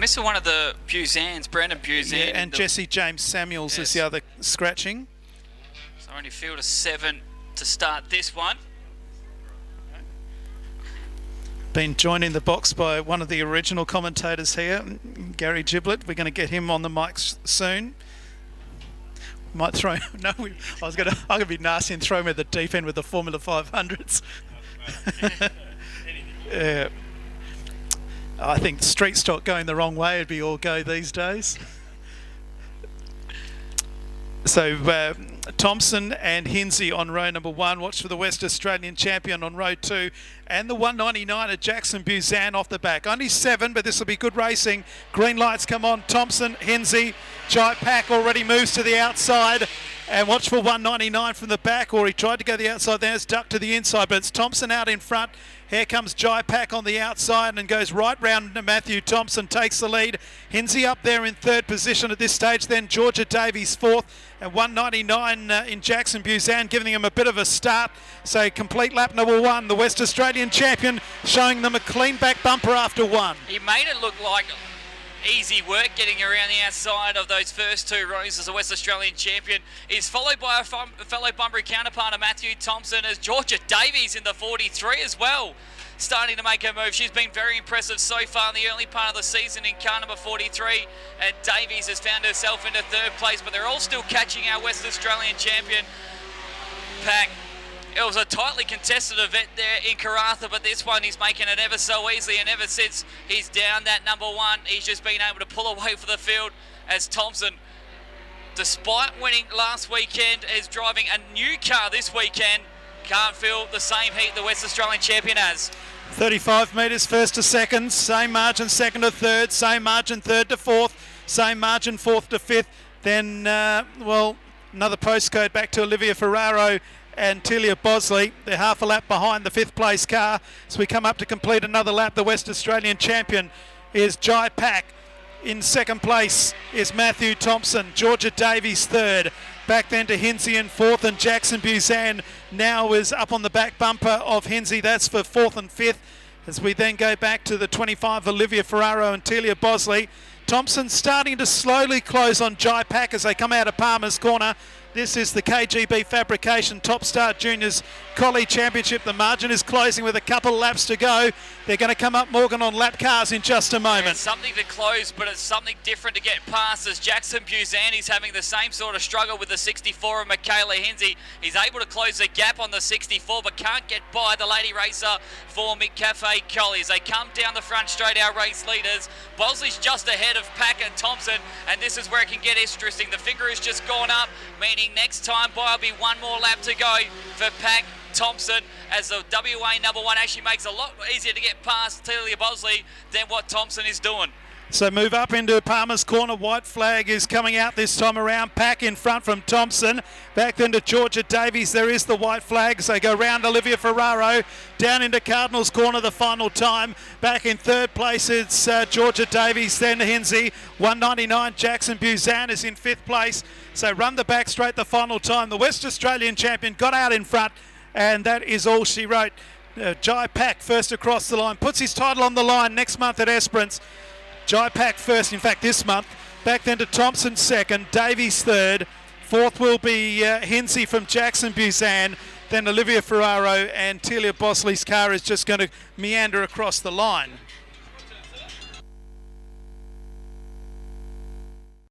missing one of the Buzans, Brandon Buzan. Yeah, and Jesse James Samuels is the other scratching. So only field of 7 to start this one. Been joined in the box by one of the original commentators here, Gary Giblett. We're going to get him on the mic soon. Might throw. No, I'm going to be nasty and throw him at the deep end with the Formula 500s. Yeah. I think street stock going the wrong way would be all go these days. So Thompson and Hinsey on row number 1. Watch for the West Australian champion on row 2. And the 199 at Jackson Buzan off the back. Only 7, but this will be good racing. Green lights come on. Thompson, Hinsey, Jai Pack already moves to the outside. And watch for 199 from the back, or he tried to go the outside there. It's ducked to the inside, but it's Thompson out in front. Here comes Jai Pack on the outside and goes right round to Matthew Thompson, takes the lead. Hinsey up there in 3rd position at this stage, then Georgia Davies 4th, and 199 in Jackson Buzan, giving him a bit of a start. So complete lap number 1, the West Australian champion, showing them a clean back bumper after 1. He made it look like easy work getting around the outside of those first 2 rows as a West Australian champion. He's followed by a fellow Bunbury counterpart of Matthew Thompson as Georgia Davies in the 43 as well, starting to make her move. She's been very impressive so far in the early part of the season in car number 43, and Davies has found herself into 3rd place, but they're all still catching our West Australian champion, Pack. It was a tightly contested event there in Karratha, but this one he's making it ever so easily, and ever since he's down that number 1, he's just been able to pull away for the field as Thompson, despite winning last weekend, is driving a new car this weekend. Can't feel the same heat the West Australian champion has. 35 metres 1st to 2nd, same margin 2nd to 3rd, same margin 3rd to 4th, same margin 4th to 5th. Then, well, another postcode back to Olivia Ferraro and Telia Bosley. They're half a lap behind the 5th place car. So we come up to complete another lap. The West Australian champion is Jai Pack. In 2nd place is Matthew Thompson. Georgia Davies 3rd. Back then to Hinsey in 4th, and Jackson Buzan now is up on the back bumper of Hinsey. That's for 4th and 5th. As we then go back to the 25, Olivia Ferraro and Telia Bosley. Thompson starting to slowly close on Jai Pack as they come out of Palmer's Corner. This is the KJB Fabrication Top Start Juniors Collie Championship. The margin is closing with a couple of laps to go. They're going to come up, Morgan, on lap cars in just a moment. It's something to close, but it's something different to get past as Jackson Buzan is having the same sort of struggle with the 64 of Michaela Hinsey. He's able to close the gap on the 64, but can't get by the lady racer for McCafe Collie. As they come down the front straight, our race leaders. Bosley's just ahead of Pack and Thompson, and this is where it can get interesting. The figure has just gone up, meaning next time by will be 1 more lap to go for Pack Thompson, as the WA number 1 actually makes it a lot easier to get past Telia Bosley than what Thompson is doing. So move up into Palmer's Corner. White flag is coming out this time around. Pack in front from Thompson. Back then to Georgia Davies. There is the white flag. So they go round Olivia Ferraro. Down into Cardinals Corner the final time. Back in 3rd place it's Georgia Davies. Then Hinsey. 199 Jackson Buzan is in 5th place. So run the back straight the final time. The West Australian champion got out in front. And that is all she wrote. Jai Pack first across the line. Puts his title on the line next month at Esperance. Jai Pack first, in fact, this month. Back then to Thompson 2nd, Davies 3rd. 4th will be Hinsey from Jackson Buzan. Then Olivia Ferraro, and Telia Bosley's car is just going to meander across the line.